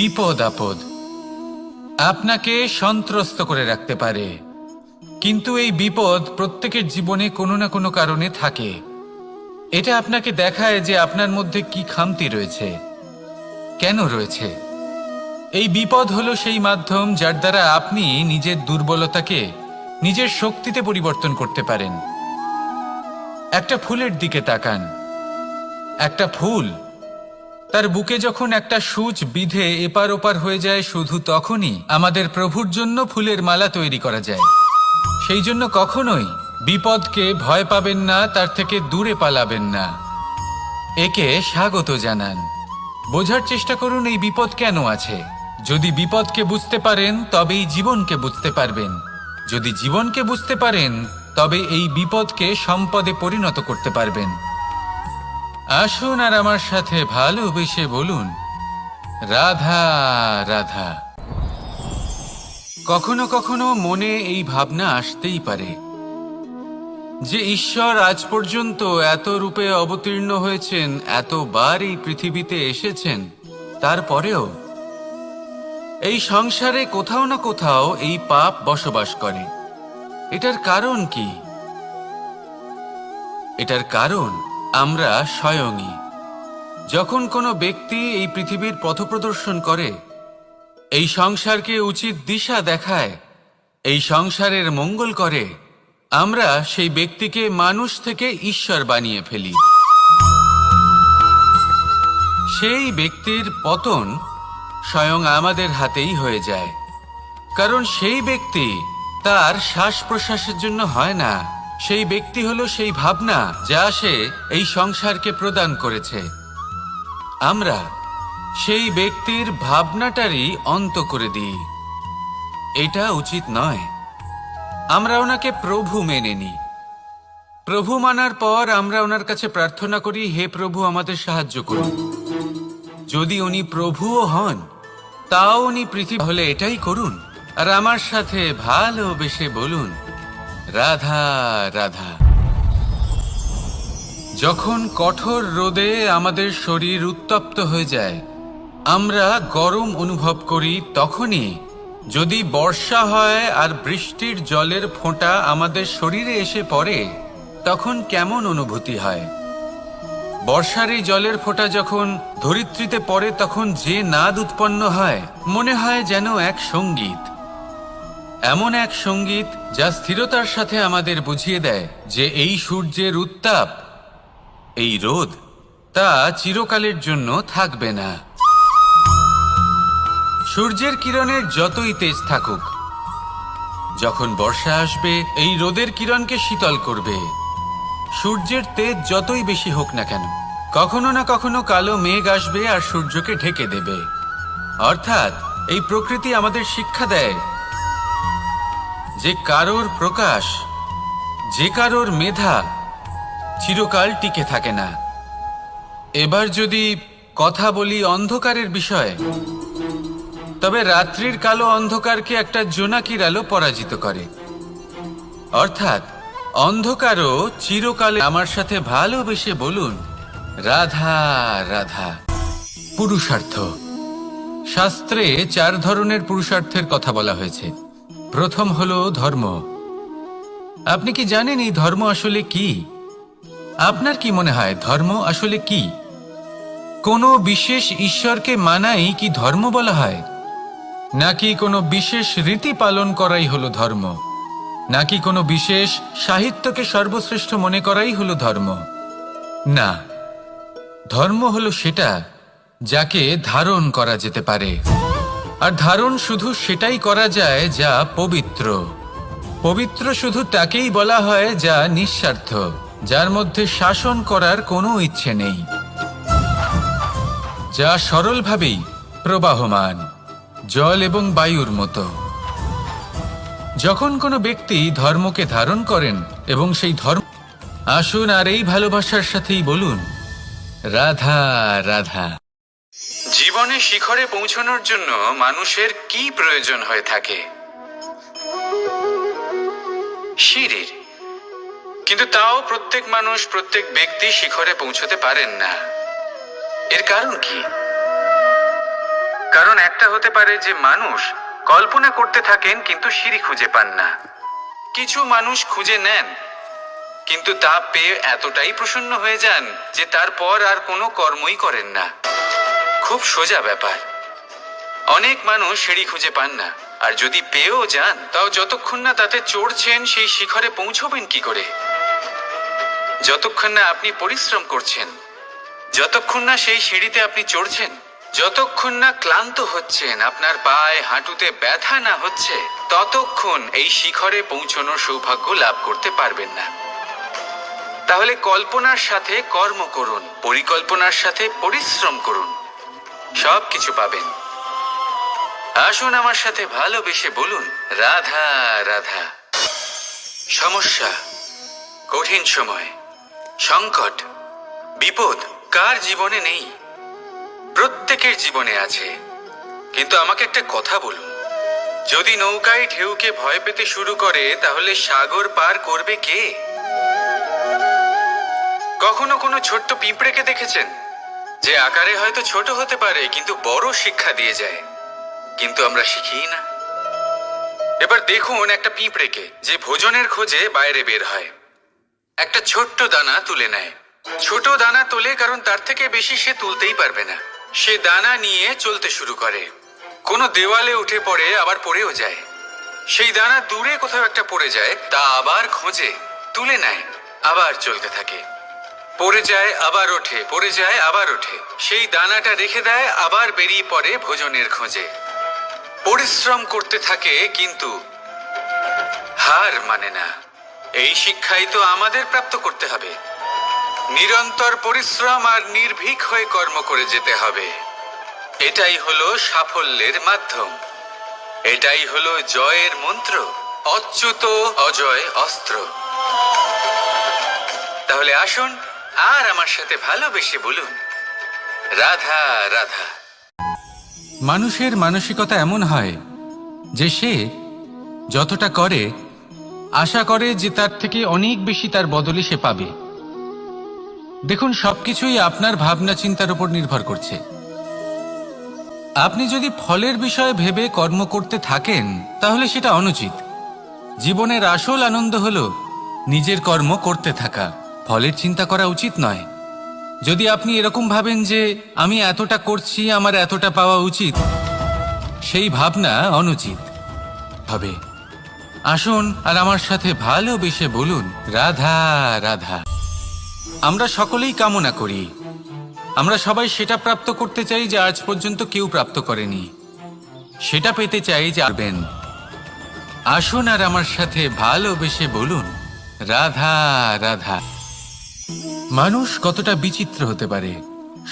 বিপদ আপদ আপনাকে সন্ত্রস্ত করে রাখতে পারে, কিন্তু এই বিপদ প্রত্যেকের জীবনে কোনো না কোনো কারণে থাকে। এটা আপনাকে দেখায় যে আপনার মধ্যে কি খামতি রয়েছে, কেন রয়েছে। এই বিপদ হলো সেই মাধ্যম যার দ্বারা আপনি নিজের দুর্বলতাকে নিজের শক্তিতে পরিবর্তন করতে পারেন। একটা ফুলের দিকে তাকান। একটা ফুল, তার বুকে যখন একটা সূচ বিঁধে এপার ওপার হয়ে যায়, শুধু তখনই আমাদের প্রভুর জন্য ফুলের মালা তৈরি করা যায়। সেই জন্য কখনোই বিপদকে ভয় পাবেন না, তার থেকে দূরে পালাবেন না, একে স্বাগত জানান। বোঝার চেষ্টা করুন এই বিপদ কেন আছে। যদি বিপদকে বুঝতে পারেন তবেই জীবনকে বুঝতে পারবেন। যদি জীবনকে বুঝতে পারেন তবে এই বিপদকে সম্পদে পরিণত করতে পারবেন। আসুন আর আমার সাথে ভালোবেসে বলুন, রাধা রাধা। কখনো কখনো মনে এই ভাবনা আসতেই পারে যে ঈশ্বর আজ পর্যন্ত এত রূপে অবতীর্ণ হয়েছেন, এতবার এই পৃথিবীতে এসেছেন, তারপরেও এই সংসারে কোথাও না কোথাও এই পাপ বসবাস করে। এটার কারণ কি? এটার কারণ আমরা স্বয়ংই। যখন কোনো ব্যক্তি এই পৃথিবীর পথপ্রদর্শন করে, এই সংসারকে উচিত দিশা দেখায়, এই সংসারের মঙ্গল করে, আমরা সেই ব্যক্তিকে মানুষ থেকে ঈশ্বর বানিয়ে ফেলি। সেই ব্যক্তির পতন স্বয়ং আমাদের হাতেই হয়ে যায়, কারণ সেই ব্যক্তি তার শ্বাস প্রশ্বাসের জন্য হয় না। সেই ব্যক্তি হলো সেই ভাবনা যা সে এই সংসারকে প্রদান করেছে। আমরা সেই ব্যক্তির ভাবনাটারই অন্ত করে দিই। এটা উচিত নয়। আমরা ওনাকে প্রভু মেনে নিই। প্রভু মানার পর আমরা ওনার কাছে প্রার্থনা করি, হে প্রভু আমাদের সাহায্য করুন। যদি উনি প্রভুও হন, তাও উনি পৃথিবী হলে এটাই করুন। আর আমার সাথে ভালোবেসে বলুন, রাধা রাধা। যখন কঠোর রোদে আমাদের শরীর উত্তপ্ত হয়ে যায়, আমরা গরম অনুভব করি, তখনই যদি বর্ষা হয় আর বৃষ্টির জলের ফোঁটা আমাদের শরীরে এসে পড়ে, তখন কেমন অনুভূতি হয়? বর্ষার এই জলের ফোঁটা যখন ধরিত্রীতে পড়ে, তখন যে নাদ উৎপন্ন হয়, মনে হয় যেন এক সঙ্গীত। এমন এক সঙ্গীত যা স্থিরতার সাথে আমাদের বুঝিয়ে দেয় যে এই সূর্যের উত্তাপ, এই রোদ, তা চিরকালের জন্য থাকবে না। সূর্যের কিরণের যতই তেজ থাকুক, যখন বর্ষা আসবে এই রোদের কিরণকে শীতল করবে। সূর্যের তেজ যতই বেশি হোক না কেন, কখনো না কখনো কালো মেঘ আসবে আর সূর্যকে ঢেকে দেবে। অর্থাৎ এই প্রকৃতি আমাদের শিক্ষা দেয় যে কারোর প্রকাশ, যে কারোর মেধা চিরকাল টিকে থাকে না। এবার যদি কথা বলি অন্ধকারের বিষয়ে, তবে রাত্রির কালো অন্ধকারকে একটা জোনাকির আলো পরাজিত করে। অর্থাৎ অন্ধকারও চিরকালে। আমার সাথে ভালোবেসে বলুন, রাধা রাধা। পুরুষার্থ। শাস্ত্রে 4 ধরনের পুরুষার্থের কথা বলা হয়েছে। প্রথম হলো ধর্ম। আপনি কি জানেন এই ধর্ম আসলে কি? আপনার কি মনে হয় ধর্ম আসলে কি? কোনো বিশেষ ঈশ্বরকে মানাই কি ধর্ম বলা হয়? নাকি কোনো বিশেষ রীতি পালন করাই হলো ধর্ম? নাকি কোনো বিশেষ সাহিত্যকে সর্বশ্রেষ্ঠ মনে করাই হলো ধর্ম? না, ধর্ম হলো সেটা যাকে ধারণ করা যেতে পারে। আর ধারণ শুধু সেটাই করা যায় যা পবিত্র। পবিত্র শুধু তাকেই বলা হয় যা নিঃস্বার্থ, যার মধ্যে শাসন করার কোনো ইচ্ছে নেই, যা সরলভাবেই প্রবাহমান, জল এবং বায়ুর মতো। যখন কোনো ব্যক্তি ধর্মকে ধারণ করেন এবং সেই ধর্ম, আসুন আর এই ভালোবাসার সাথেই বলুন, রাধা রাধা। জীবনে শিখরে পৌঁছানোর জন্য মানুষের কি প্রয়োজন হয়ে থাকে? সিঁড়ির। কিন্তু তাও প্রত্যেক মানুষ, প্রত্যেক ব্যক্তি শিখরে পৌঁছতে পারেন না। এর কারণ কি? কারণ একটা হতে পারে যে মানুষ কল্পনা করতে থাকেন কিন্তু সিঁড়ি খুঁজে পান না। কিছু মানুষ খুঁজে নেন কিন্তু তা পেয়ে এতটাই প্রসন্ন হয়ে যান যে তারপর আর কোনো কর্মই করেন না। খুব সোজা ব্যাপার। অনেক মানুষ সিঁড়ি খুঁজে পান না, আর যদি পেয়েও যান তাও যতক্ষণ না তাতে চড়ছেন সেই শিখরে পৌঁছবেন কি করে? যতক্ষণ না আপনি পরিশ্রম করছেন, যতক্ষণ না সেই সিঁড়িতে আপনি চড়ছেন, যতক্ষণ না ক্লান্ত হচ্ছেন, আপনার পায়ে হাঁটুতে ব্যথা না হচ্ছে, ততক্ষণ এই শিখরে পৌঁছানোর সৌভাগ্য লাভ করতে পারবেন না। তাহলে কল্পনার সাথে কর্ম করুন, পরিকল্পনার সাথে পরিশ্রম করুন, সব কিছু পাবেন। আসুন আমার সাথে ভালোবেসে বলুন, রাধা রাধা। সমস্যা, কঠিন সময়, সংকট, বিপদ কার জীবনে নেই? প্রত্যেকের জীবনে আছে। কিন্তু আমাকে একটা কথা বলুন, যদি নৌকায় ঢেউকে ভয় পেতে শুরু করে তাহলে সাগর পার করবে কে? কখনো কোনো ছোট্ট পিঁপড়েকে দেখেছেন যে আকারে হয়তো ছোট হতে পারে কিন্তু বড় শিক্ষা দিয়ে যায়? কিন্তু আমরা শিখি না। এবার দেখুন একটা পিঁপড়েকে যে ভোজনের খোঁজে বাইরে বের হয়, একটা ছোট্ট দানা তুলে নেয়। ছোট দানা তোলে কারণ তার থেকে বেশি সে তুলতেই পারবে না। সে দানা নিয়ে চলতে শুরু করে, কোনো দেওয়ালে উঠে পড়ে, আবার পড়েও যায়। সেই দানা দূরে কোথাও একটা পড়ে যায়, তা আবার খোঁজে, তুলে নেয়, আবার চলতে থাকে। পড়ে যায় আবার ওঠে, পড়ে যায় আবার ওঠে, সেই দানাটা রেখে দেয়, আবার বেরিয়ে পড়ে ভোজনের খোঁজে। পরিশ্রম করতে থাকে কিন্তু হার মানে না। এই শিক্ষাই তো আমাদের প্রাপ্ত করতে হবে। নিরন্তর পরিশ্রম আর নির্ভীক হয়ে কর্ম করে যেতে হবে। এটাই হলো সাফল্যের মাধ্যম, এটাই হলো জয়ের মন্ত্র, অচ্যুত অজয় অস্ত্র। তাহলে আসুন আর আমার সাথে ভালোবেসে বলুন, রাধা রাধা। মানুষের মানসিকতা এমন হয় যে সে যতটা করে আশা করে যে তার থেকে অনেক বেশি তার বদলে সে পাবে। দেখুন, সবকিছুই আপনার ভাবনা চিন্তার উপর নির্ভর করছে। আপনি যদি ফলের বিষয়ে ভেবে কর্ম করতে থাকেন তাহলে সেটা অনুচিত। জীবনের আসল আনন্দ হলো নিজের কর্ম করতে থাকা, ফলের চিন্তা করা উচিত নয়। যদি আপনি এরকম ভাবেন যে আমি এতটা করছি, আমার এতটা পাওয়া উচিত, সেই ভাবনা অনুচিত হবে। আসুন আর আমার সাথে ভালোবেসে বলুন, রাধা রাধা। আমরা সকলেই কামনা করি, আমরা সবাই সেটা প্রাপ্ত করতে চাই যা আজ পর্যন্ত কেউ প্রাপ্ত করেনি, সেটা পেতে চাই যে পারবেন। আসুন আর আমার সাথে ভালোবেসে বলুন, রাধা রাধা। মানুষ কতটা বিচিত্র হতে পারে।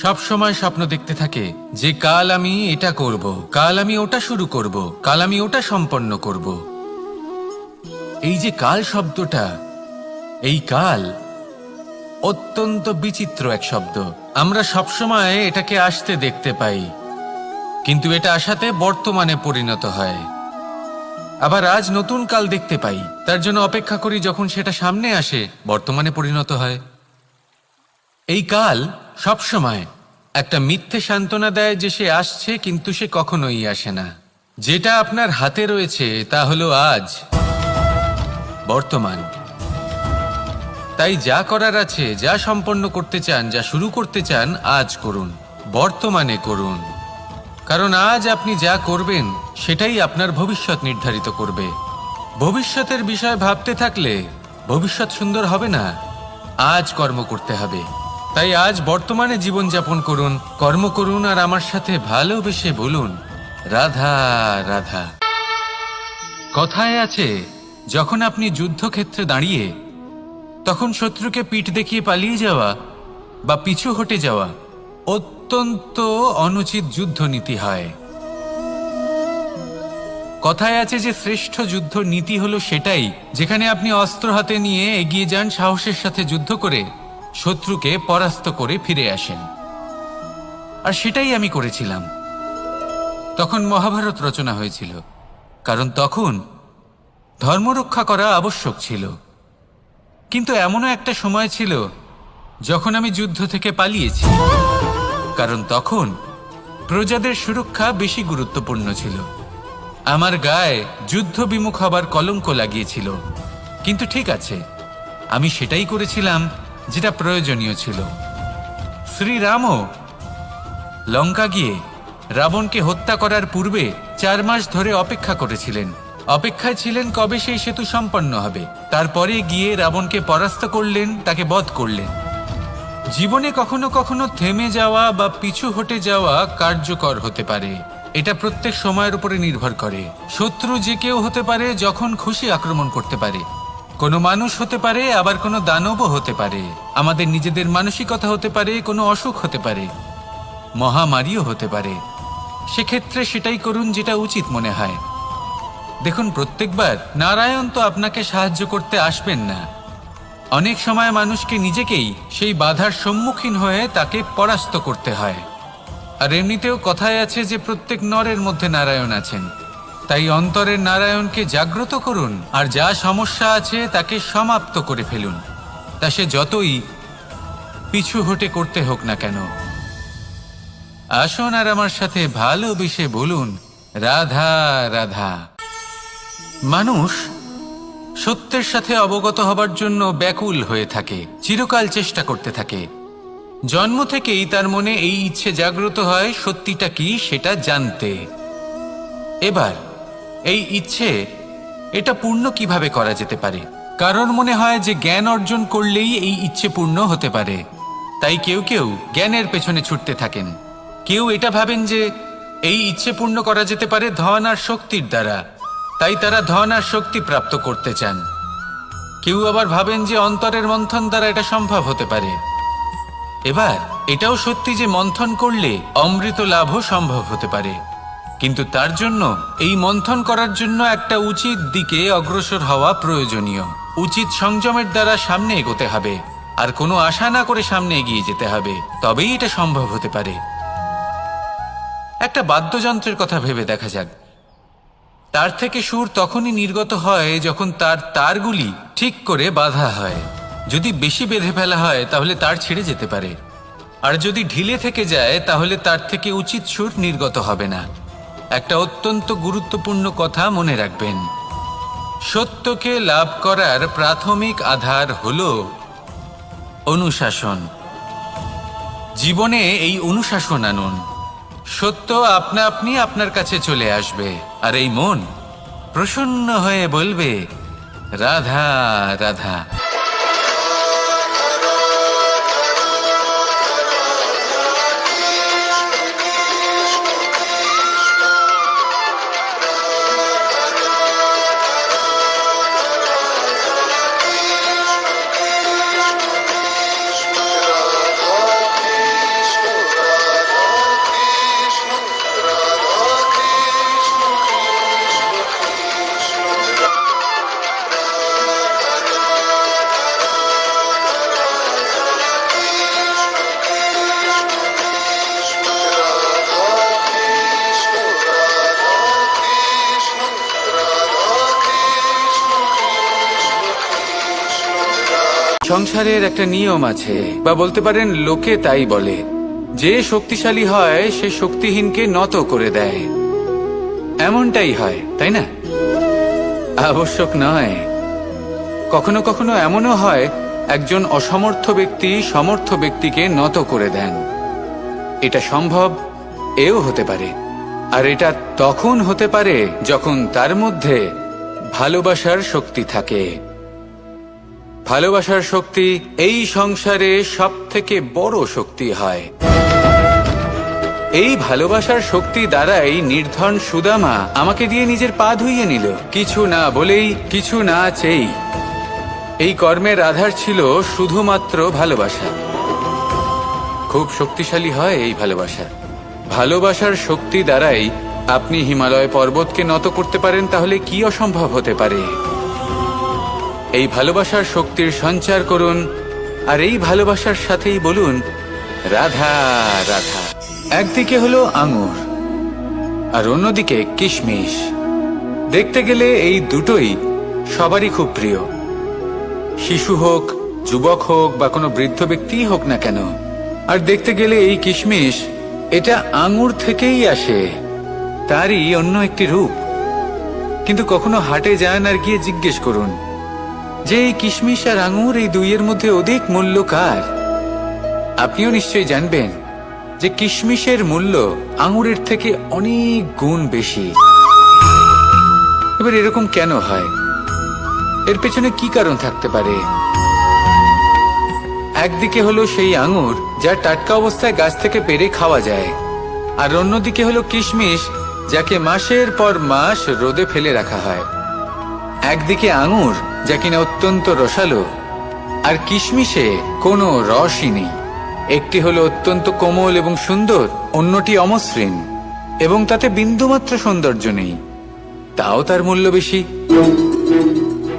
সব সময় স্বপ্ন দেখতে থাকে যে কাল আমি এটা করব, কাল আমি ওটা শুরু করব, কাল আমি ওটা সম্পন্ন করব। এই যে কাল শব্দটা, এই কাল অত্যন্ত বিচিত্র এক শব্দ। আমরা সবসময় এটাকে আসতে দেখতে পাই, কিন্তু এটা আসাতে বর্তমানে পরিণত হয়। আবার আজ নতুন কাল দেখতে পাই, তার জন্য অপেক্ষা করি, যখন সেটা সামনে আসে বর্তমানে পরিণত হয়। এই কাল সবসময় একটা মিথ্যে সান্ত্বনা দেয় যে সে আসছে, কিন্তু সে কখনোই আসে না। যেটা আপনার হাতে রয়েছে তা হলো আজ, বর্তমান। তাই যা করার আছে, যা সম্পন্ন করতে চান, যা শুরু করতে চান, আজ করুন, বর্তমানে করুন। কারণ আজ আপনি যা করবেন সেটাই আপনার ভবিষ্যৎ নির্ধারিত করবে। ভবিষ্যতের বিষয় ভাবতে থাকলে ভবিষ্যৎ সুন্দর হবে না। আজ কর্ম করতে হবে। তাই আজ বর্তমানে জীবনযাপন করুন, কর্ম করুন, আর আমার সাথে ভালোবেসে বলুন, রাধা রাধা। কথায় আছে, যখন আপনি যুদ্ধক্ষেত্রে দাঁড়িয়ে তখন শত্রুকে পিঠ দেখিয়ে পালিয়ে যাওয়া বা পিছু হটে যাওয়া অত্যন্ত অনুচিত যুদ্ধনীতি হয়। কথায় আছে যে শ্রেষ্ঠ যুদ্ধ নীতি হলো সেটাই যেখানে আপনি অস্ত্র হাতে নিয়ে এগিয়ে যান, সাহসের সাথে যুদ্ধ করে শত্রুকে পরাস্ত করে ফিরে আসেন। আর সেটাই আমি করেছিলাম। তখন মহাভারত রচনা হয়েছিল, কারণ তখন ধর্ম রক্ষা করা আবশ্যক ছিল। কিন্তু এমনও একটা সময় ছিল যখন আমি যুদ্ধ থেকে পালিয়েছি, কারণ তখন প্রজাদের সুরক্ষা বেশি গুরুত্বপূর্ণ ছিল। আমার গায়ে যুদ্ধ বিমুখ হবার কলঙ্ক লাগিয়েছিল, কিন্তু ঠিক আছে, আমি সেটাই করেছিলাম যেটা প্রয়োজনীয় ছিল। শ্রীরামও লঙ্কা গিয়ে রাবণকে হত্যা করার পূর্বে 4 মাস ধরে অপেক্ষা করেছিলেন। অপেক্ষায় ছিলেন কবে সেই সেতু সম্পন্ন হবে। তারপরে গিয়ে রাবণকে পরাস্ত করলেন, তাকে বধ করলেন। জীবনে কখনো কখনো থেমে যাওয়া বা পিছু হটে যাওয়া কার্যকর হতে পারে। এটা প্রত্যেক সময়ের উপরে নির্ভর করে। শত্রু যে কেউ হতে পারে, যখন খুশি আক্রমণ করতে পারে। কোনো মানুষ হতে পারে, আবার কোনো দানবও হতে পারে। আমাদের নিজেদের মানসিকতা হতে পারে, কোনো অসুখ হতে পারে, মহামারীও হতে পারে। সেক্ষেত্রে সেটাই করুন যেটা উচিত মনে হয়। দেখুন, প্রত্যেকবার নারায়ণ তো আপনাকে সাহায্য করতে আসবেন না। অনেক সময় মানুষকে নিজেকেই সেই বাধার সম্মুখীন হয়ে তাকে পরাস্ত করতে হয়। আর এমনিতেও কথায় আছে যে প্রত্যেক নরের মধ্যে নারায়ণ আছেন। তাই অন্তরের নারায়ণকে জাগ্রত করুন, আর যা সমস্যা আছে তাকে সমাপ্ত করে ফেলুন, তা সে যতই পিছু হটে করতে হোক না কেন। আসুন আর আমার সাথে ভালোবেসে বলুন, রাধা রাধা। মানুষ সত্যের সাথে অবগত হবার জন্য ব্যাকুল হয়ে থাকে, চিরকাল চেষ্টা করতে থাকে। জন্ম থেকেই তার মনে এই ইচ্ছে জাগ্রত হয় সত্যিটা কি সেটা জানতে। এবার এই ইচ্ছে, এটা পূর্ণ কিভাবে করা যেতে পারে? কারণ মনে হয় যে জ্ঞান অর্জন করলেই এই ইচ্ছে পূর্ণ হতে পারে। তাই কেউ কেউ জ্ঞানের পেছনে ছুটতে থাকেন। কেউ এটা ভাবেন যে এই ইচ্ছে পূর্ণ করা যেতে পারে ধন আর শক্তির দ্বারা, তাই তারা ধন আর শক্তি প্রাপ্ত করতে চান। কেউ আবার ভাবেন যে অন্তরের মন্থন দ্বারা এটা সম্ভব হতে পারে। এবার এটাও সত্যি যে মন্থন করলে অমৃত লাভও সম্ভব হতে পারে, কিন্তু তার জন্য এই মন্থন করার জন্য একটা উচিত দিকে অগ্রসর হওয়া প্রয়োজনীয়। উচিত সংযমের দ্বারা সামনে এগোতে হবে, আর কোনো আশা না করে সামনে এগিয়ে যেতে হবে, তবেই এটা সম্ভব হতে পারে। একটা বাদ্যযন্ত্রের কথা ভেবে দেখা যাক। তার থেকে সুর তখনই নির্গত হয় যখন তার তারগুলি ঠিক করে বাঁধা হয়। যদি বেশি বেঁধে ফেলা হয় তাহলে তার ছিঁড়ে যেতে পারে, আর যদি ঢিলে থেকে যায় তাহলে তার থেকে উচিত সুর নির্গত হবে না। একটা অত্যন্ত গুরুত্বপূর্ণ কথা মনে রাখবেন, সত্যকে লাভ করার প্রাথমিক আধার হল অনুশাসন। জীবনে এই অনুশাসন আনুন, সত্য আপনা আপনি আপনার কাছে চলে আসবে, আর এই মন প্রসন্ন হয়ে বলবে, রাধা রাধা। সংসারের একটা নিয়ম আছে, বা বলতে পারেন লোকে তাই বলে, যে শক্তিশালী হয় সে শক্তিহীনকে নত করে দেয়। এমনটাই হয়, তাই না? আবশ্যক নয়, কখনো কখনো এমনও হয় একজন অসমর্থ ব্যক্তি সমর্থ ব্যক্তিকে নত করে দেন। এটা সম্ভব, এও হতে পারে। আর এটা তখন হতে পারে যখন তার মধ্যে ভালোবাসার শক্তি থাকে। ভালোবাসার শক্তি এই সংসারে সবথেকে বড় শক্তি হয়। এই ভালোবাসার শক্তি দ্বারাই নির্ধন সুদামা আমাকে দিয়ে নিজের পা ধুইয়ে নিল, কিছু না বলেই, কিছু না চেয়েই। এই কর্মের আধার ছিল শুধুমাত্র ভালোবাসা। খুব শক্তিশালী হয় এই ভালোবাসা। ভালোবাসার শক্তি দ্বারাই আপনি হিমালয় পর্বতকে নত করতে পারেন, তাহলে কি অসম্ভব হতে পারে? এই ভালোবাসার শক্তির সঞ্চার করুন, আর এই ভালোবাসার সাথেই বলুন, রাধা রাধা। একদিকে হলো আঙুর, আর অন্যদিকে কিশমিশ। দেখতে গেলে এই দুটোই সবারই খুব প্রিয়। শিশু হোক, যুবক হোক, বা কোনো বৃদ্ধ ব্যক্তিই হোক না কেন। আর দেখতে গেলে এই কিশমিশ এটা আঙুর থেকেই আসে, তারই অন্য একটি রূপ। কিন্তু কখনো হাটে যান আর গিয়ে জিজ্ঞেস করুন যে এই কিশমিশ আর আঙুর এই দুইয়ের মধ্যে অধিক মূল্য কার। আপনিও নিশ্চয়ই জানবেন যে কিশমিশের মূল্য আঙুরের থেকে অনেক গুণ বেশি। এবার এরকম কেন হয়? এর পেছনে কি কারণ থাকতে পারে? একদিকে হলো সেই আঙুর যা টাটকা অবস্থায় গাছ থেকে পেড়ে খাওয়া যায়, আর অন্যদিকে হলো কিশমিশ যাকে মাসের পর মাস রোদে ফেলে রাখা হয়। একদিকে আঙুর যা কিনা অত্যন্ত রসালো, আর কিশমিশে কোনো রসই নেই। একটি হলো অত্যন্ত কোমল এবং সুন্দর, অন্যটি অমসৃণ এবং তাতে বিন্দুমাত্র সৌন্দর্য নেই, তাও তার মূল্য বেশি।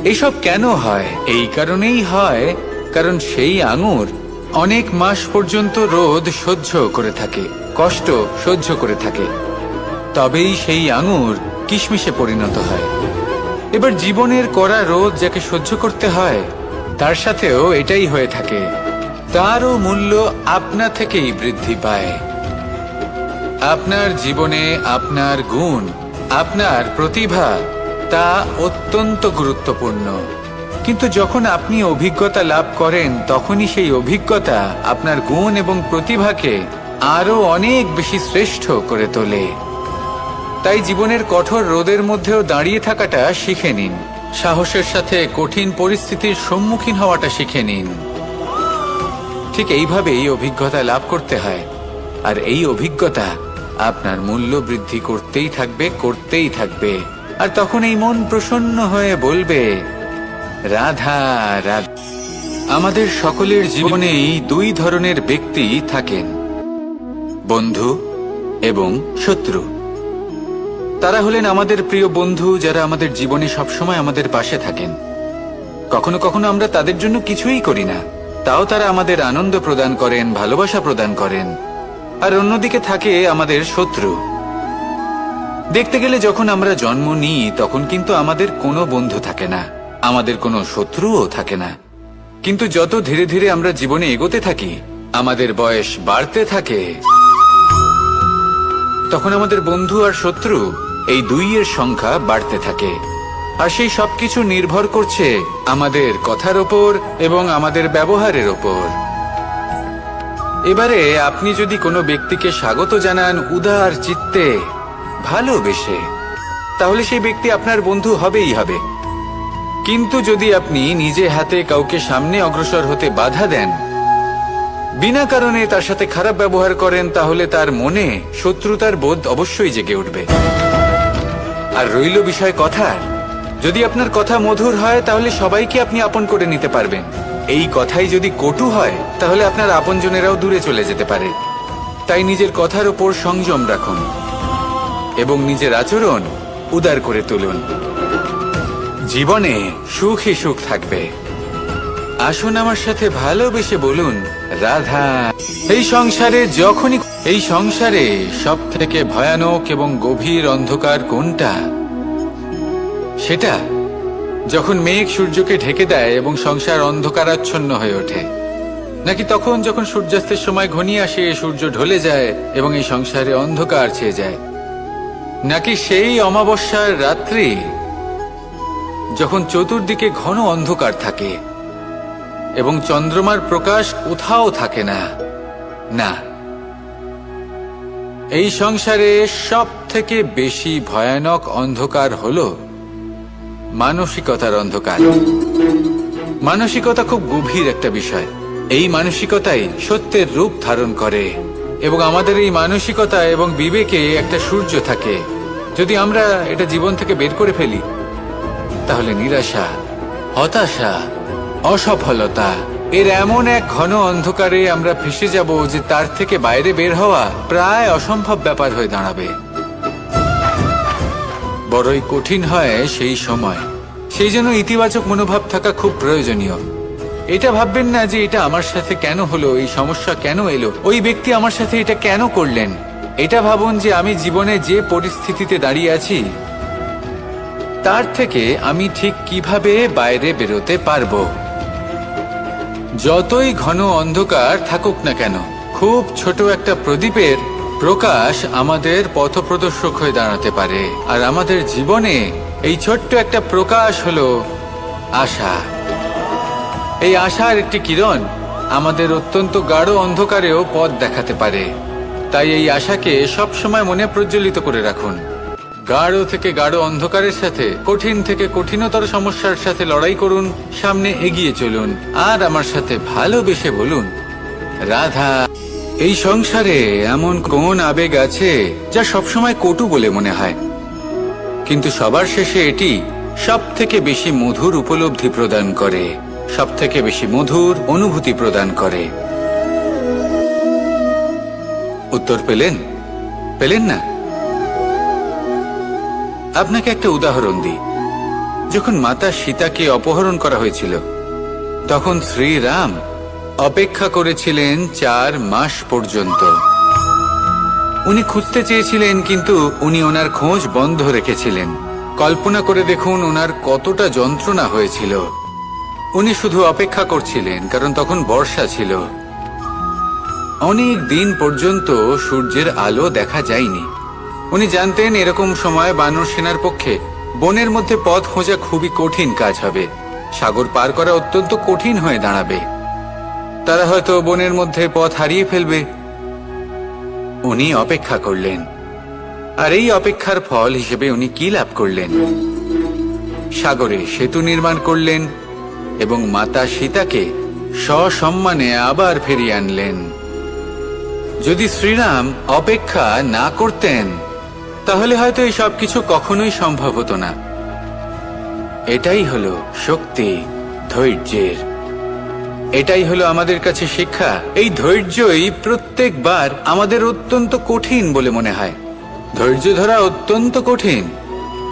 এইসব কেন হয়? এই কারণেই হয় কারণ সেই আঙুর অনেক মাস পর্যন্ত রোদ সহ্য করে থাকে, কষ্ট সহ্য করে থাকে, তবেই সেই আঙুর কিশমিশে পরিণত হয়। এবার জীবনের কড়া রোদ যাকে সহ্য করতে হয় তার সাথেও এটাই হয়ে থাকে, তারও মূল্য আপনা থেকেই বৃদ্ধি পায়। আপনার জীবনে আপনার গুণ, আপনার প্রতিভা তা অত্যন্ত গুরুত্বপূর্ণ। কিন্তু যখন আপনি অভিজ্ঞতা লাভ করেন তখনই সেই অভিজ্ঞতা আপনার গুণ এবং প্রতিভাকে আরো অনেক বেশি শ্রেষ্ঠ করে তোলে। তাই জীবনের কঠোর রোদের মধ্যেও দাঁড়িয়ে থাকাটা শিখে নিন, সাহসের সাথে কঠিন পরিস্থিতির সম্মুখীন হওয়াটা শিখে নিন। ঠিক এইভাবেই অভিজ্ঞতা লাভ করতে হয়, আর এই অভিজ্ঞতা আপনার মূল্য বৃদ্ধি করতেই থাকবে, করতেই থাকবে। আর তখন এই মন প্রসন্ন হয়ে বলবে, রাধা রাধা। আমাদের সকলের জীবনেই দুই ধরনের ব্যক্তি থাকেন, বন্ধু এবং শত্রু। তারা হলেন আমাদের প্রিয় বন্ধু, যারা আমাদের জীবনে সবসময় আমাদের পাশে থাকেন। কখনো কখনো আমরা তাদের জন্য কিছুই করি না, তাও তারা আমাদের আনন্দ প্রদান করেন, ভালোবাসা প্রদান করেন। আর অন্যদিকে থাকে আমাদের শত্রু। দেখতে গেলে যখন আমরা জন্ম নিই তখন কিন্তু আমাদের কোনো বন্ধু থাকে না, আমাদের কোনো শত্রুও থাকে না। কিন্তু যত ধীরে ধীরে আমরা জীবনে এগোতে থাকি, আমাদের বয়স বাড়তে থাকে, তখন আমাদের বন্ধু আর শত্রু এই দুইয়ের সংখ্যা বাড়তে থাকে। আর সেই সবকিছু নির্ভর করছে আমাদের কথার ওপর এবং আমাদের ব্যবহারের ওপর। এবারে আপনি যদি কোনো ব্যক্তিকে স্বাগত জানান উদার চিত্তে, ভালোবেসে, তাহলে সেই ব্যক্তি আপনার বন্ধু হবেই হবে। কিন্তু যদি আপনি নিজে হাতে কাউকে সামনে অগ্রসর হতে বাধা দেন, বিনা কারণে তার সাথে খারাপ ব্যবহার করেন, তাহলে তার মনে শত্রুতার বোধ অবশ্যই জেগে উঠবে। আর রইল বিষয় কথার, যদি আপনার কথা মধুর হয় তাহলে সবাইকে আপনি আপন করে নিতে পারবেন। এই কথাই যদি কটু হয় তাহলে আপনার আপনজনেরাও দূরে চলে যেতে পারে। তাই নিজের কথার ওপর সংযম রাখুন এবং নিজের আচরণ উদার করে তুলুন। জীবনে সুখই সুখ থাকবে। আসুন আমার সাথে ভালোবেসে বলুন, রাধা। এই সংসারে সব থেকে ভয়ানক এবং গভীর অন্ধকার কোনটা? সেটা যখন মেঘ সূর্যকে ঢেকে দেয় এবং সংসার অন্ধকারাচ্ছন্ন হয়ে ওঠে, নাকি তখন যখন সূর্যাস্তের সময় ঘনিয়ে আসে, সূর্য ঢলে যায় এবং এই সংসারে অন্ধকার ছেয়ে যায়, নাকি সেই অমাবস্যার রাত্রি যখন চতুর্দিকে ঘন অন্ধকার থাকে এবং চন্দ্রমার প্রকাশ কোথাও থাকে না? না, এই সংসারে সব থেকে বেশি ভয়ানক অন্ধকার হলো মানসিকতার অন্ধকার। মানসিকতা খুব গভীর একটা বিষয়। এই মানসিকতাই সত্যের রূপ ধারণ করে এবং আমাদের এই মানসিকতা এবং বিবেকে একটা সূর্য থাকে। যদি আমরা এটা জীবন থেকে বের করে ফেলি তাহলে নিরাশা, হতাশা, অসফলতা এর এমন এক ঘন অন্ধকারে আমরা ফেসে যাব যে তার থেকে বাইরে বের হওয়া প্রায় অসম্ভব ব্যাপার হয়ে দাঁড়াবে। বড়ই কঠিন হয় সেই সময়। সেই জন্য ইতিবাচক মনোভাব থাকা খুব প্রয়োজনীয়। এটা ভাববেন না যে এটা আমার সাথে কেন হলো, এই সমস্যা কেন এলো, ওই ব্যক্তি আমার সাথে এটা কেন করলেন। এটা ভাবুন যে আমি জীবনে যে পরিস্থিতিতে দাঁড়িয়ে আছি তার থেকে আমি ঠিক কিভাবে বাইরে বেরোতে পারবো। যতই ঘন অন্ধকার থাকুক না কেন, খুব ছোট একটা প্রদীপের প্রকাশ আমাদের পথপ্রদর্শক হয়ে দাঁড়াতে পারে, আর আমাদের জীবনে এই ছোট্ট একটা প্রকাশ হলো আশা। এই আশার একটি কিরণ আমাদের অত্যন্ত গাঢ় অন্ধকারেও পথ দেখাতে পারে। তাই এই আশাকে সবসময় মনে প্রজ্বলিত করে রাখুন। গাঢ় থেকে গাঢ় অন্ধকারের সাথে, কঠিন থেকে কঠিনতর সমস্যার সাথে লড়াই করুন, সামনে এগিয়ে চলুন, আর আমার সাথে ভালোবেসে বলুন, রাধা। এই সংসারে এমন কোন আবেগ আছে যা সবসময় কটু বলে মনে হয়, কিন্তু সবার শেষে এটি সব থেকে বেশি মধুর উপলব্ধি প্রদান করে, সব থেকে বেশি মধুর অনুভূতি প্রদান করে। উত্তর পেলেন? পেলেন না? আপনাকে একটা উদাহরণ দিই। যখন মাতা সীতাকে অপহরণ করা হয়েছিল, তখন শ্রীরাম অপেক্ষা করেছিলেন 4 মাস পর্যন্ত। উনি খুঁজতে চেয়েছিলেন, কিন্তু উনি ওনার খোঁজ বন্ধ রেখেছিলেন। কল্পনা করে দেখুন ওনার কতটা যন্ত্রণা হয়েছিল। উনি শুধু অপেক্ষা করছিলেন, কারণ তখন বর্ষা ছিল। অনেক দিন পর্যন্ত সূর্যের আলো দেখা যায়নি। উনি জানতেন এরকম সময় বানর সেনার পক্ষে বনের মধ্যে পথ খোঁজা খুবই কঠিন কাজ হবে। সাগর পার করা অত্যন্ত কঠিন হয়ে দাঁড়াবে। তারা হয়তো বনের মধ্যে পথ হারিয়ে ফেলবে। উনি অপেক্ষা করলেন, আর এই অপেক্ষার ফল হিসেবে উনি কি লাভ করলেন? সাগরে সেতু নির্মাণ করলেন এবং মাতা সীতাকে সসম্মানে আবার ফিরিয়ে আনলেন। যদি শ্রীরাম অপেক্ষা না করতেন, তাহলে হয়তো এই সবকিছু কখনোই সম্ভব হতো না। এটাই হলো শক্তি ধৈর্যের। এটাই হলো আমাদের কাছে শিক্ষা। এই ধৈর্যই প্রত্যেকবার আমাদের অত্যন্ত কঠিন বলে মনে হয়। ধৈর্য ধরা অত্যন্ত কঠিন,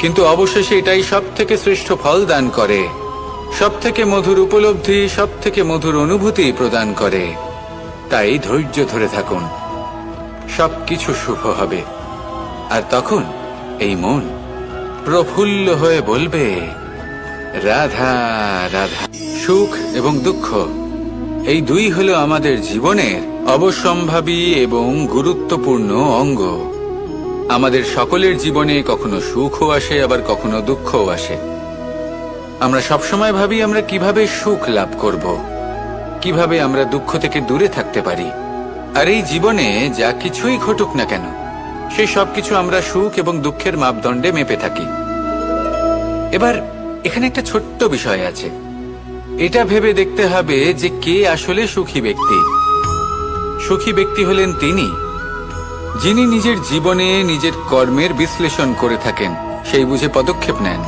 কিন্তু অবশেষে এটাই সব থেকে শ্রেষ্ঠ ফল দান করে, সব থেকে মধুর উপলব্ধি, সব থেকে মধুর অনুভূতি প্রদান করে। তাই ধৈর্য ধরে থাকুন, সবকিছু শুভ হবে। আর তখন এই মন প্রফুল্ল হয়ে বলবে, রাধা রাধা। সুখ এবং দুঃখ, এই দুই হলো আমাদের জীবনের অবশ্যম্ভাবী এবং গুরুত্বপূর্ণ অঙ্গ। আমাদের সকলের জীবনে কখনো সুখও আসে, আবার কখনো দুঃখও আসে। আমরা সবসময় ভাবি আমরা কিভাবে সুখ লাভ করব, কিভাবে আমরা দুঃখ থেকে দূরে থাকতে পারি। আর এই জীবনে যা কিছুই ঘটুক না কেন, সেই সবকিছু আমরা সুখ এবং দুঃখের মাপদণ্ডে মেপে থাকি। এবার এখানে একটা ছোট্ট বিষয় আছে। এটা ভেবে দেখতে হবে যে কে আসলে সুখী ব্যক্তি। সুখী ব্যক্তি হলেন তিনি, যিনি নিজের জীবনে নিজের কর্মের বিশ্লেষণ করে থাকেন, সেই বুঝে পদক্ষেপ নেন।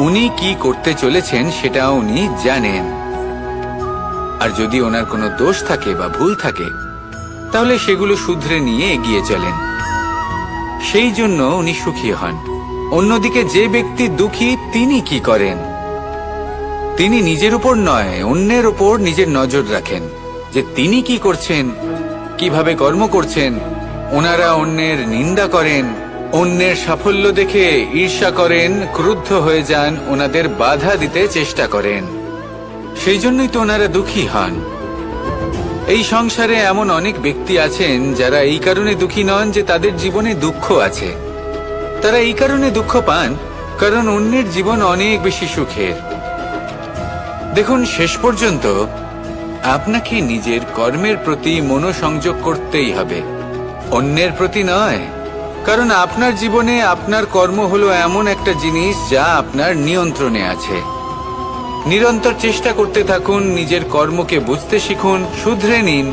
উনি কি করতে চলেছেন সেটা উনি জানেন। আর যদি ওনার কোনো দোষ থাকে বা ভুল থাকে, তাহলে সেগুলো শুধরে নিয়ে এগিয়ে চলেন। সেই জন্য উনি সুখী হন। অন্যদিকে যে ব্যক্তি দুঃখী, তিনি কি করেন? তিনি নিজের উপর নয়, অন্যের উপর নিজের নজর রাখেন, যে তিনি কি করছেন, কিভাবে কর্ম করছেন। ওনারা অন্যের নিন্দা করেন, অন্যের সাফল্য দেখে ঈর্ষা করেন, ক্রুদ্ধ হয়ে যান, ওনাদের বাধা দিতে চেষ্টা করেন। সেই জন্যই তো ওনারা দুঃখী হন। এই সংসারে এমন অনেক ব্যক্তি আছেন যারা এই কারণে দুঃখী নন যে তাদের জীবনে দুঃখ আছে। তারা এই কারণে দুঃখ পান কারণ অন্যের জীবন অনেক বেশি সুখের। দেখুন, শেষ পর্যন্ত আপনাকে নিজের কর্মের প্রতি মনোসংযোগ করতেই হবে, অন্যের প্রতি নয়। কারণ আপনার জীবনে আপনার কর্ম হলো এমন একটা জিনিস যা আপনার নিয়ন্ত্রণে আছে। নিরন্তর চেষ্টা করতে থাকুন, নিজের কর্মকে বুঝতে শিখুন, শুধরে নিন,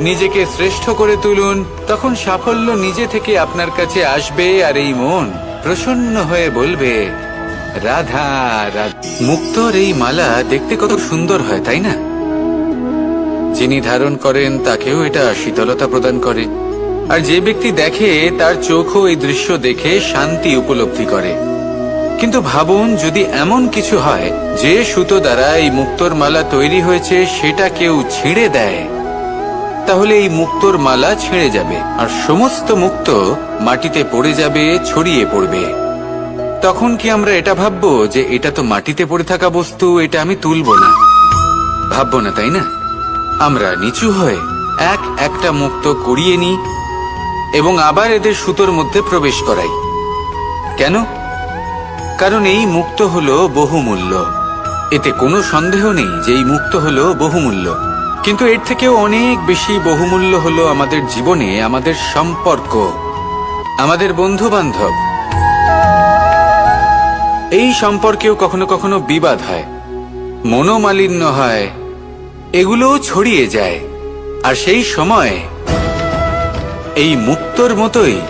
নিজেকে শ্রেষ্ঠ করে তুলুন। তখন সাফল্য নিজে থেকে আপনার কাছে আসবে, আর এই মন প্রসন্ন হয়ে বলবে, রাধা রাধা। মুক্তোর এই মালা দেখতে কত সুন্দর হয়, তাই না? যিনি ধারণ করেন তাকেও এটা শীতলতা প্রদান করে। আর যে ব্যক্তি দেখে, তার চোখও এই দৃশ্য দেখে শান্তি উপলব্ধি করে। কিন্তু ভাবুন, যদি এমন কিছু হয় যে সুতো দ্বারা এই মুক্তোর মালা তৈরি হয়েছে সেটা কেউ ছিঁড়ে দেয়, তাহলে এই মুক্তোর মালা ছিঁড়ে যাবে, আর সমস্ত মুক্তো মাটিতে পড়ে যাবে, ছড়িয়ে পড়বে। তখন কি আমরা এটা ভাববো যে এটা তো মাটিতে পড়ে থাকা বস্তু, এটা আমি তুলবো না? ভাববো না, তাই না? আমরা নিচু হয়ে একটা মুক্তো কুড়িয়ে নিই, এবং আবার এদের সুতোর মধ্যে প্রবেশ করাই। কেন? কারণ এই মুক্তো হলো বহুমূল্য। এতে কোনো সন্দেহ নেই যে এই মুক্তো হলো বহুমূল্য। কিন্তু এর থেকেও অনেক বেশি বহুমূল্য হলো আমাদের জীবনে আমাদের সম্পর্ক, আমাদের বন্ধু বান্ধব। এই সম্পর্কেও কখনো কখনো বিবাদ হয়, মনোমালিন্য হয়, এগুলোও ছড়িয়ে যায়। আর সেই সময় এই মুক্তোর মতোই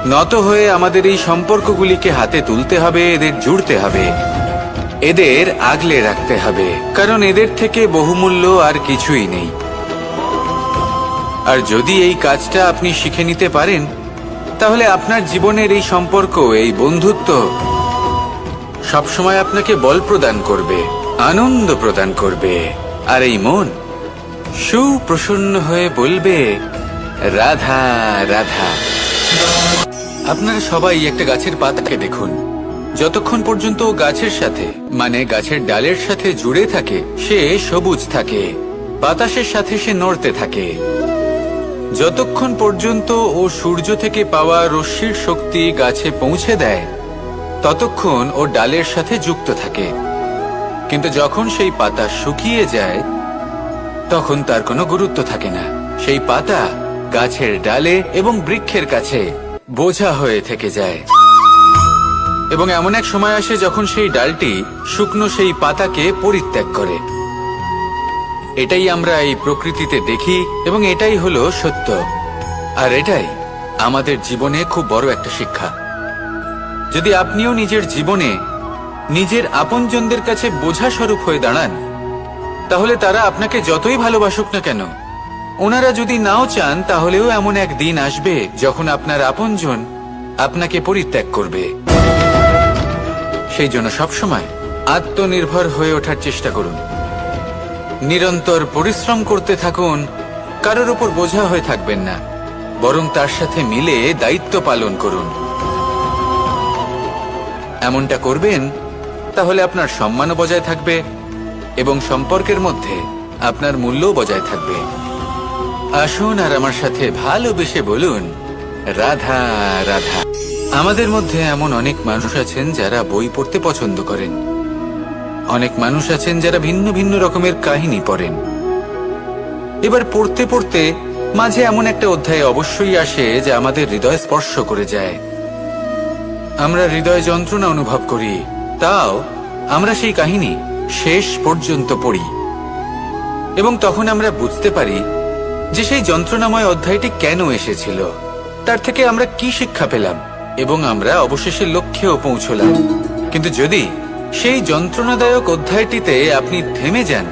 নত হয়ে আমাদের এই সম্পর্কগুলিকে হাতে তুলতে হবে, এদের জুড়তে হবে, এদের আগলে রাখতে হবে, কারণ এদের থেকে বহুমূল্য আর কিছুই নেই। আর যদি এই কাজটা আপনি শিখে নিতে পারেন, তাহলে আপনার জীবনের এই সম্পর্ক, এই বন্ধুত্ব সবসময় আপনাকে বল প্রদান করবে, আনন্দ প্রদান করবে। আর এই মন সুপ্রসন্ন হয়ে বলবে, রাধা রাধা। আপনারা সবাই একটা গাছের পাতাকে দেখুন, যতক্ষণ পর্যন্ত ও গাছের সাথে, মানে গাছের ডালের সাথে জুড়ে থাকে, সে সবুজ থাকে, বাতাসের সাথে সে নড়তে থাকে। যতক্ষণ পর্যন্ত ও সূর্য থেকে পাওয়া রশ্মির শক্তি গাছে পৌঁছে দেয়, ততক্ষণ ও ডালের সাথে যুক্ত থাকে। কিন্তু যখন সেই পাতা শুকিয়ে যায়, তখন তার কোনো গুরুত্ব থাকে না। সেই পাতা গাছের ডালে এবং বৃক্ষের কাছে বোঝা হয়ে থেকে যায়। এবং এমন এক সময় আসে যখন সেই ডালটি শুকনো সেই পাতাকে পরিত্যাগ করে। এটাই আমরা এই প্রকৃতিতে দেখি এবং এটাই হলো সত্য। আর এটাই আমাদের জীবনে খুব বড় একটা শিক্ষা। যদি আপনিও নিজের জীবনে নিজের আপনজনদের কাছে বোঝা স্বরূপ হয়ে দাঁড়ান, তাহলে তারা আপনাকে যতই ভালোবাসুক না কেন, ওনারা যদি নাও চান, তাহলেও এমন এক দিন আসবে যখন আপনার আপনজন আপনাকে পরিত্যাগ করবে। সেই জন্য সবসময় আত্মনির্ভর হয়ে ওঠার চেষ্টা করুন, নিরন্তর পরিশ্রম করতে থাকুন, কারোর উপর বোঝা হয়ে থাকবেন না, বরং তার সাথে মিলে দায়িত্ব পালন করুন। এমনটা করবেন, তাহলে আপনার সম্মানও বজায় থাকবে এবং সম্পর্কের মধ্যে আপনার মূল্যও বজায় থাকবে। আসুন আর আমার সাথে ভালোবেসে বলুন, রাধা রাধা। আমাদের মধ্যে এমন অনেক মানুষ আছেন যারা বই পড়তে পছন্দ করেন, অনেক মানুষ আছেন যারা ভিন্ন ভিন্ন রকমের কাহিনী পড়েন। এবার পড়তে পড়তে মাঝে এমন একটা অধ্যায় অবশ্যই আসে যা আমাদের হৃদয় স্পর্শ করে যায়। আমরা হৃদয় যন্ত্রণা অনুভব করি, তাও আমরা সেই কাহিনী শেষ পর্যন্ত পড়ি এবং তখন আমরা বুঝতে পারি যে সেই যন্ত্রণাময় অধ্যায়টি কেন এসেছিল, তার থেকে আমরা কি শিক্ষা পেলাম এবং আমরা অবশেষে লক্ষ্যেও পৌঁছলাম। কিন্তু যদি সেই যন্ত্রণাদায়ক অধ্যায়টিতে আপনি থেমে যান,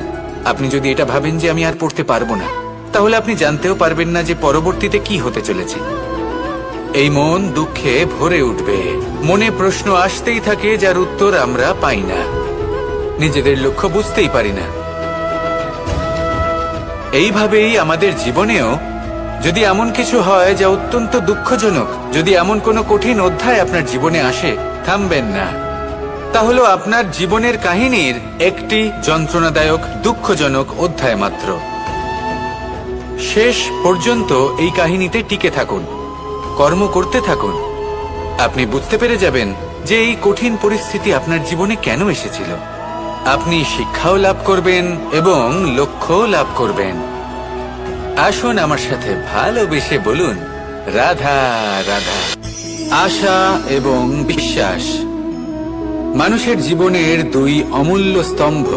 আপনি যদি এটা ভাবেন যে আমি আর পড়তে পারবো না, তাহলে আপনি জানতেও পারবেন না যে পরবর্তীতে কি হতে চলেছে। এই মন দুঃখে ভরে উঠবে, মনে প্রশ্ন আসতেই থাকে যার উত্তর আমরা পাই না, নিজেদের লক্ষ্য বুঝতেই পারি না। এইভাবেই আমাদের জীবনেও যদি এমন কিছু হয় যা অত্যন্ত দুঃখজনক, যদি এমন কোনো কঠিন অধ্যায় আপনার জীবনে আসে, থামবেন না। তা হলো আপনার জীবনের কাহিনীর একটি যন্ত্রণাদায়ক দুঃখজনক অধ্যায় মাত্র। শেষ পর্যন্ত এই কাহিনীতে টিকে থাকুন, কর্ম করতে থাকুন। আপনি বুঝতে পেরে যাবেন যে এই কঠিন পরিস্থিতি আপনার জীবনে কেন এসেছিল। আপনি শিক্ষাও লাভ করবেন এবং লক্ষ্যও লাভ করবেন। আসুন আমার সাথে ভালোবেসে বলুন, রাধা রাধা। আশা এবং বিশ্বাস মানুষের জীবনের দুই অমূল্য স্তম্ভ।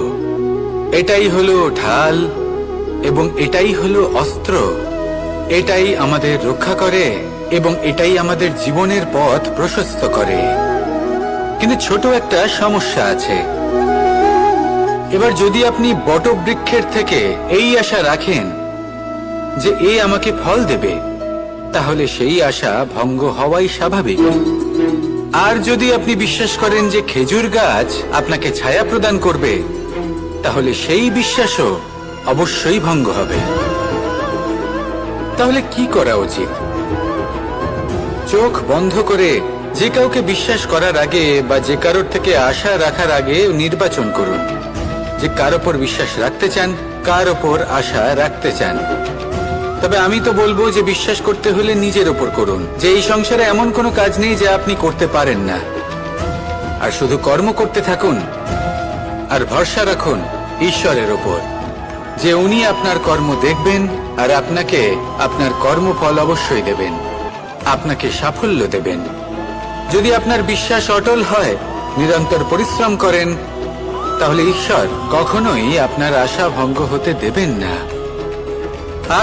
এটাই হলো ঢাল এবং এটাই হলো অস্ত্র। এটাই আমাদের রক্ষা করে এবং এটাই আমাদের জীবনের পথ প্রশস্ত করে। কিন্তু ছোট একটা সমস্যা আছে। এবার যদি আপনি বটবৃক্ষের থেকে এই আশা রাখেন যে এ আমাকে ফল দেবে, তাহলে সেই আশা ভঙ্গ হওয়াই স্বাভাবিক। আর যদি আপনি বিশ্বাস করেন যে খেজুর গাছ আপনাকে ছায়া প্রদান করবে, তাহলে সেই বিশ্বাসও অবশ্যই ভঙ্গ হবে। তাহলে কি করা উচিত? চোখ বন্ধ করে যে কাউকে বিশ্বাস করার আগে বা যে কারোর থেকে আশা রাখার আগে নির্বাচন করুন যে কার ওপর বিশ্বাস রাখতে চান, কার ওপর আশা রাখতে চান। তবে আমি তো বলবো যে বিশ্বাস করতে হলে নিজের ওপর করুন, যে এই সংসারে এমন কোনো কাজ নেই যা আপনি করতে পারেন না। আর শুধু কর্ম করতে থাকুন আর ভরসা রাখুন ঈশ্বরের ওপর, যে উনি আপনার কর্ম দেখবেন আর আপনাকে আপনার কর্মফল অবশ্যই দেবেন, আপনাকে সাফল্য দেবেন। যদি আপনার বিশ্বাস অটল হয়, নিরন্তর পরিশ্রম করেন, তাহলে ঈশ্বর কখনোই আপনার আশা ভঙ্গ হতে দেবেন না।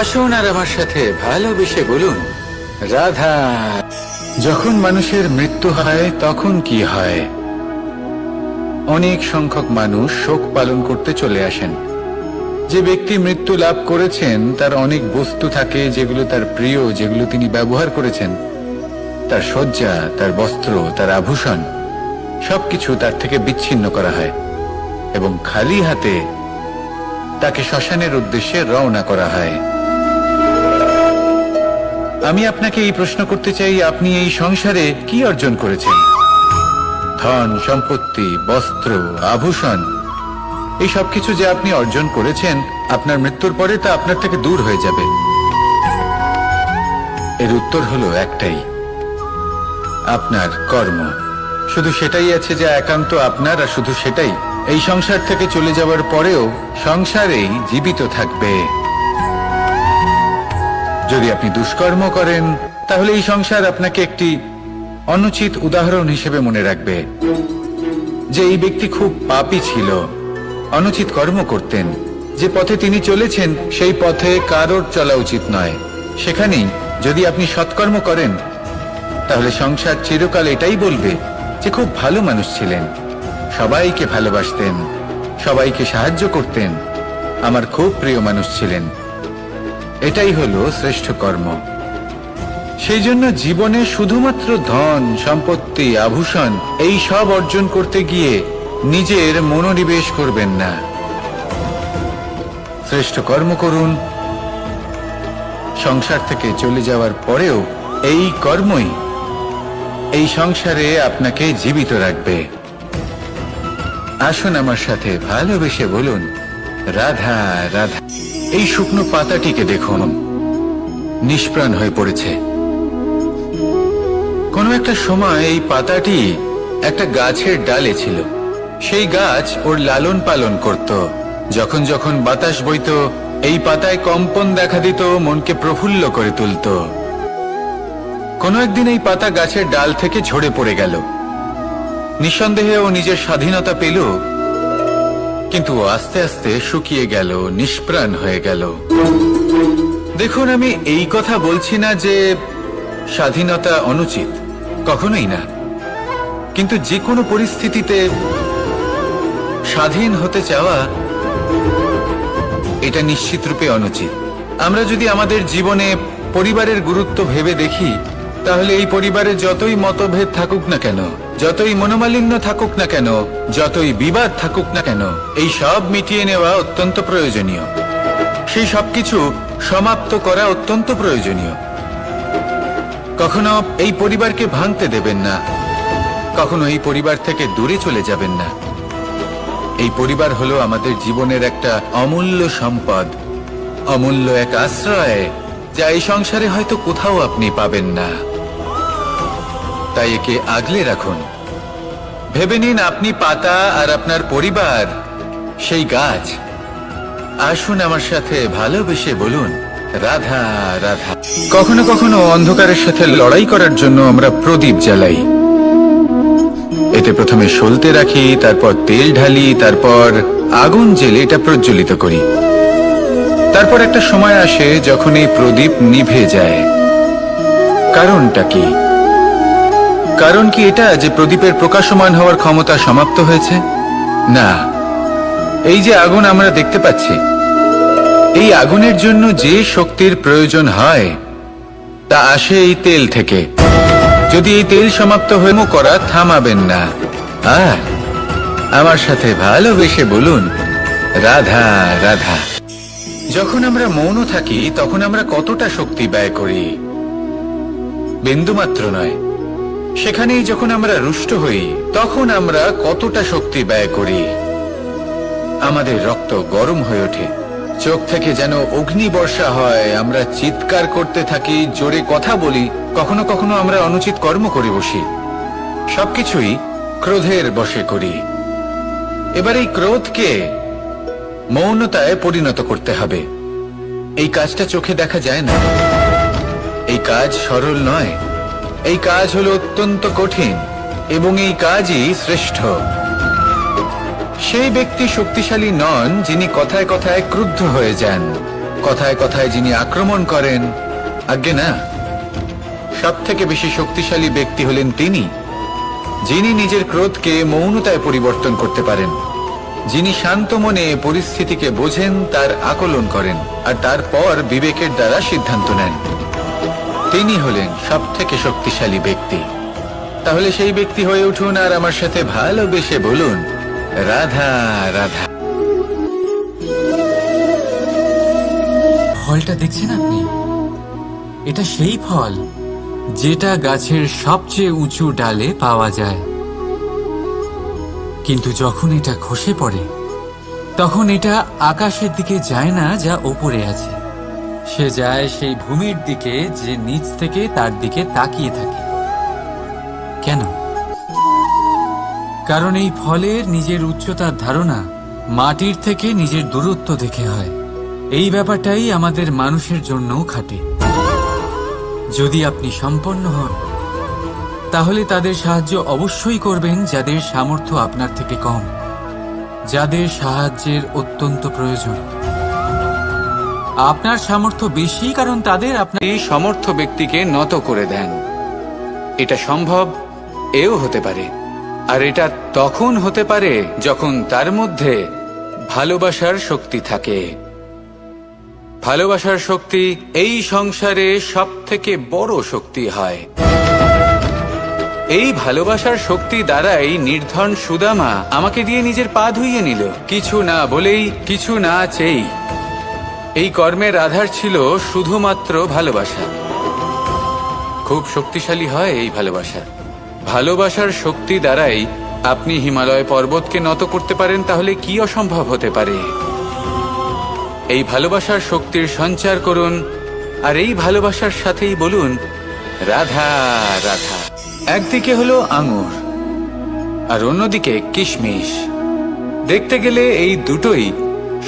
আসুন আর আমার সাথে ভালোবেসে বলুন, রাধা। যখন মানুষের মৃত্যু হয় তখন কি হয়? অনেক সংখ্যক মানুষ শোক পালন করতে চলে আসেন। যে ব্যক্তি মৃত্যু লাভ করেছেন তার অনেক বস্তু থাকে যেগুলো তার প্রিয়, যেগুলো তিনি ব্যবহার করেছেন। তার শয্যা, তার বস্ত্র, তার আভূষণ সবকিছু তার থেকে বিচ্ছিন্ন করা হয় এবং খালি হাতে তাকে শ্মশানের উদ্দেশ্যে রওনা করা হয়। আমি আপনাকে এই প্রশ্ন করতে চাই, আপনি এই সংসারে কি অর্জন করেছেন? ধন সম্পত্তি, বস্ত্র, আভূষণ, এই সবকিছু যে আপনি অর্জন করেছেন, আপনার মৃত্যুর পরে তা আপনার থেকে দূর হয়ে যাবে। এর উত্তর হলো একটাই, আপনার কর্ম। শুধু সেটাই আছে যা একান্ত আপনার, আর শুধু সেটাই এই সংসার থেকে চলে যাওয়ার পরেও সংসারেই জীবিত থাকবে। যদি আপনি দুষ্কর্ম করেন, তাহলে এই সংসার আপনাকে একটি অনুচিত উদাহরণ হিসেবে মনে রাখবে যে এই ব্যক্তি খুব পাপী ছিল, অনুচিত কর্ম করতেন। যে পথে তিনি চলেছেন সেই পথে কারোর চলা উচিত নয়। সেখানেই যদি আপনি সৎকর্ম করেন, তাহলে সংসার চিরকাল এটাই বলবে যে খুব ভালো মানুষ ছিলেন, সবাইকে ভালোবাসতেন, সবাইকে সাহায্য করতেন, আমার খুব প্রিয় মানুষ ছিলেন। এটাই হলো শ্রেষ্ঠ কর্ম। সেই জন্য জীবনে শুধুমাত্র ধন সম্পত্তি, আভূষণ এই সব অর্জন করতে গিয়ে নিজের মনোনিবেশ করবেন না। শ্রেষ্ঠ কর্ম করুন। সংসার থেকে চলে যাওয়ার পরেও এই কর্মই এই সংসারে আপনাকে জীবিত রাখবে। আসুন আমার সাথে ভালোবেসে বলুন, রাধা রাধা। এই শুকনো পাতাটিকে দেখুন, নিষ্প্রাণ হয়ে পড়েছে। কোনো একটা সময় এই পাতাটি একটা গাছের ডালে ছিল। সেই গাছ ওর লালন পালন করত। যখন যখন বাতাস বইত, এই পাতায় কম্পন দেখা দিত, মনকে প্রফুল্ল করে তুলত। কোনো একদিন এই পাতা গাছের ডাল থেকে ঝরে পড়ে গেল। নিঃসন্দেহে ও নিজের স্বাধীনতা পেল, কিন্তু আস্তে আস্তে শুকিয়ে গেল, নিষ্প্রাণ হয়ে গেল। দেখুন, আমি এই কথা বলছি না যে স্বাধীনতা অনুচিত, কখনোই না। কিন্তু যে কোনো পরিস্থিতিতে স্বাধীন হতে চাওয়া এটা নিশ্চিত রূপে অনুচিত। আমরা যদি আমাদের জীবনে পরিবারের গুরুত্ব ভেবে দেখি, তাহলে এই পরিবারে যতই মতভেদ থাকুক না কেন, যতই মনোমালিন্য থাকুক না কেন, যতই বিবাদ থাকুক না কেন, এই সব মিটিয়ে নেওয়া অত্যন্ত প্রয়োজনীয়। সেই সবকিছু সমাপ্ত করা অত্যন্ত প্রয়োজনীয়। কখনো এই পরিবারকে ভাঙতে দেবেন না, কখনো এই পরিবার থেকে দূরে চলে যাবেন না। এই পরিবার হলো আমাদের জীবনের একটা অমূল্য সম্পদ, অমূল্য এক আশ্রয়, যা এই সংসারে হয়তো কোথাও আপনি পাবেন না। তাই একে আগলে রাখুন। ভেবে নিন আপনি পাতা আর আপনার পরিবার সেই গাছ। আসুন আমার সাথে ভালোবেসে বলুন, রাধা রাধা। কখনো কখনো অন্ধকারের সাথে লড়াই করার জন্য আমরা প্রদীপ জ্বালাই। এতে প্রথমে সলতে রাখি, তারপর তেল ঢালি, তারপর আগুন জেলে এটা প্রজ্বলিত করি। তারপর একটা সময় আসে যখন এই প্রদীপ নিভে যায়। কারণটা কি? কারণ কি এটা যে প্রদীপের প্রকাশমান হওয়ার ক্ষমতা সমাপ্ত হয়েছে? না, এই যে আগুন আমরা দেখতে পাচ্ছি, এই আগুনের জন্য যে শক্তির প্রয়োজন হয় তা আসে এই তেল থেকে। যদি এই তেল সমাপ্ত হয়ে করা থামাবেন না। আর আমার সাথে ভালোবেসে বলুন, রাধা রাধা। যখন আমরা মৌন থাকি তখন আমরা কতটা শক্তি ব্যয় করি, বিন্দুমাত্র নয়। সেখানেই যখন আমরা রুষ্ট হই তখন আমরা কতটা শক্তি ব্যয় করি। আমাদের রক্ত গরম হয়ে ওঠে, চোখ থেকে যেন অগ্নি বর্ষা হয়, আমরা চিৎকার করতে থাকি, জোরে কথা বলি, কখনো কখনো আমরা অনুচিত কর্ম করে বসি। সবকিছুই ক্রোধের বশে করি। এবার এই ক্রোধকে মৌনতায় পরিণত করতে হবে। এই কাজটা চোখে দেখা যায় না, এই কাজ সরল নয়, এই কাজ হলো অত্যন্ত কঠিন এবং এই কাজই শ্রেষ্ঠ। সেই ব্যক্তি শক্তিশালী নন যিনি কথায় কথায় ক্রুদ্ধ হয়ে যান, কথায় কথায় যিনি আক্রমণ করেন। আজ্ঞে না, সব থেকে বেশি শক্তিশালী ব্যক্তি হলেন তিনি যিনি নিজের ক্রোধকে মৌনতায় পরিবর্তন করতে পারেন, যিনি শান্ত মনে পরিস্থিতিকে বোঝেন, তার আকলন করেন আর তারপর বিবেকের দ্বারা সিদ্ধান্ত নেন। তিনি হলেন সব থেকে শক্তিশালী ব্যক্তি। তাহলে সেই ব্যক্তি হয়ে উঠুন আর আমার সাথে ভালোবেসে বলুন, রাধা রাধা। ফলটা দেখছেন আপনি? এটা সেই ফল যেটা গাছের সবচেয়ে উঁচু ডালে পাওয়া যায়, কিন্তু যখন এটা খসে পড়ে তখন এটা আকাশের দিকে যায় না যা ওপরে আছে, সে যায় সেই ভূমির দিকে যে নিচ থেকে তার দিকে তাকিয়ে থাকে। কেন? কারণ এই ফলের নিজের উচ্চতার ধারণা মাটির থেকে নিজের দূরত্ব দেখে হয়। এই ব্যাপারটাই আমাদের মানুষের জন্যও খাটে। যদি আপনি সম্পন্ন হন তাহলে তাদের সাহায্য অবশ্যই করবেন যাদের সামর্থ্য আপনার থেকে কম, যাদের সাহায্যের অত্যন্ত প্রয়োজন। আপনার সামর্থ্য বেশি কারণ তাদের আপনার এই সমর্থ ব্যক্তিকে নত করে দেন। এটা সম্ভব এও হতে পারে, আর এটা তখন হতে পারে যখন তার মধ্যে ভালোবাসার শক্তি থাকে। ভালোবাসার শক্তি এই সংসারে সব থেকে বড় শক্তি হয়। এই ভালোবাসার শক্তি দ্বারাই নির্ধন সুদামা আমাকে দিয়ে নিজের পা ধুইয়ে নিল, কিছু না বলেই, কিছু না চেয়েই। এই কর্মের আধার ছিল শুধুমাত্র ভালোবাসা। খুব শক্তিশালী হয় এই ভালোবাসা। ভালোবাসার শক্তি দ্বারাই আপনি হিমালয় পর্বতকে নত করতে পারেন, তাহলে কি অসম্ভব হতে পারে? এই ভালোবাসার শক্তির সঞ্চার করুন আর এই ভালোবাসার সাথেই বলুন, রাধা রাধা। একদিকে হলো আঙুর আর অন্যদিকে কিশমিশ। দেখতে গেলে এই দুটোই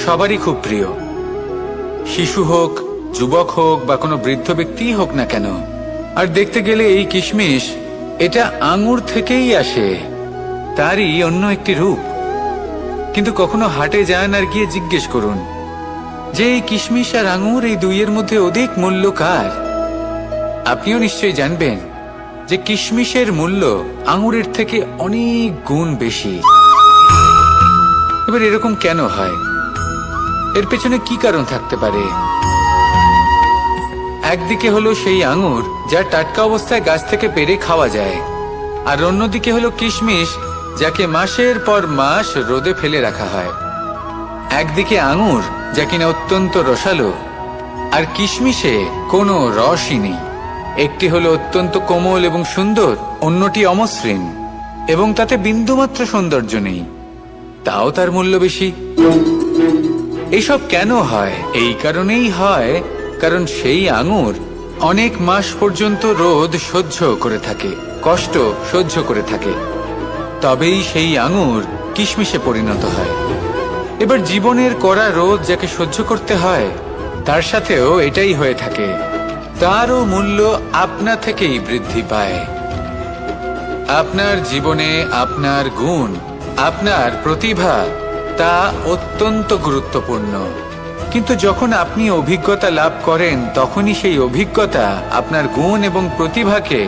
সবারই খুব প্রিয়, শিশু হোক, যুবক হোক বা কোনো বৃদ্ধ ব্যক্তিই হোক না কেন। আর দেখতে গেলে এই কিশমিশ, এটা আঙুর থেকেই আসে, তারই অন্য একটি রূপ। কিন্তু কখনো হাটে যান আর গিয়ে জিজ্ঞেস করুন যে এই কিশমিশ আর আঙুর, এই দুইয়ের মধ্যে অধিক মূল্য কার? আপনিও নিশ্চয়ই জানবেন যে কিশমিশের মূল্য আঙুরের থেকে অনেক গুণ বেশি। এবার এরকম কেন হয়? এর পেছনে কি কারণ থাকতে পারে? একদিকে হলো সেই আঙুর যা টাটকা অবস্থায় গাছ থেকে পেড়ে খাওয়া যায়, আর অন্যদিকে হলো কিশমিশ যাকে মাসের পর মাস রোদে ফেলে রাখা হয়। একদিকে আঙুর যা কিনা অত্যন্ত রসালো, আর কিশমিশে কোনো রসই নেই। একটি হলো অত্যন্ত কোমল এবং সুন্দর, অন্যটি অমসৃণ এবং তাতে বিন্দুমাত্র সৌন্দর্য নেই, তাও তার মূল্য বেশি। এসব কেন হয়? এই কারণেই হয় কারণ সেই আঙুর অনেক মাস পর্যন্ত রোদ সহ্য করে থাকে, কষ্ট সহ্য করে থাকে, তবেই সেই আঙুর কিশমিশে পরিণত হয়। এবার জীবনের কড়া রোদ যাকে সহ্য করতে হয়, তার সাথেও এটাই হয়ে থাকে। তারও মূল্য আপনা থেকেই বৃদ্ধি পায়। আপনার জীবনে আপনার গুণ, আপনার প্রতিভা, তা অত্যন্ত গুরুত্বপূর্ণ। কিন্তু যখন আপনি অভিজ্ঞতা লাভ করেন, তখনই সেই অভিজ্ঞতা আপনার গুণ এবং প্রতিভাকে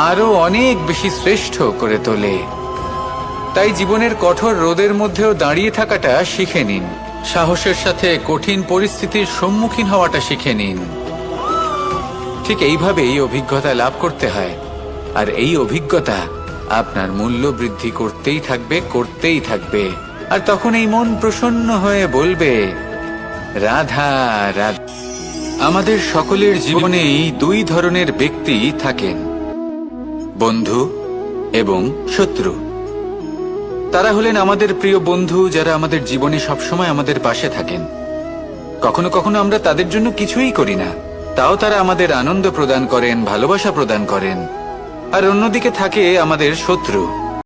আরো অনেক বেশি শ্রেষ্ঠ করে তোলে। তাই জীবনের কঠোর রোদের মধ্যেও দাঁড়িয়ে থাকাটা শিখে নিন, সাহসের সাথে কঠিন পরিস্থিতির সম্মুখীন হওয়াটা শিখে নিন। ঠিক এইভাবেই অভিজ্ঞতা লাভ করতে হয়, আর এই অভিজ্ঞতা আপনার মূল্য বৃদ্ধি করতেই থাকবে, করতেই থাকবে। আর তখন এই মন প্রসন্ন হয়ে বলবে, রাধা রাধা। আমাদের সকলের জীবনেই দুই ধরনের ব্যক্তি থাকেন, বন্ধু এবং শত্রু। তারা হলেন আমাদের প্রিয় বন্ধু, যারা আমাদের জীবনে সবসময় আমাদের পাশে থাকেন। কখনো কখনো আমরা তাদের জন্য কিছুই করি না, তাও তারা আমাদের আনন্দ প্রদান করেন, ভালোবাসা প্রদান করেন। আর অন্যদিকে থাকে আমাদের শত্রু,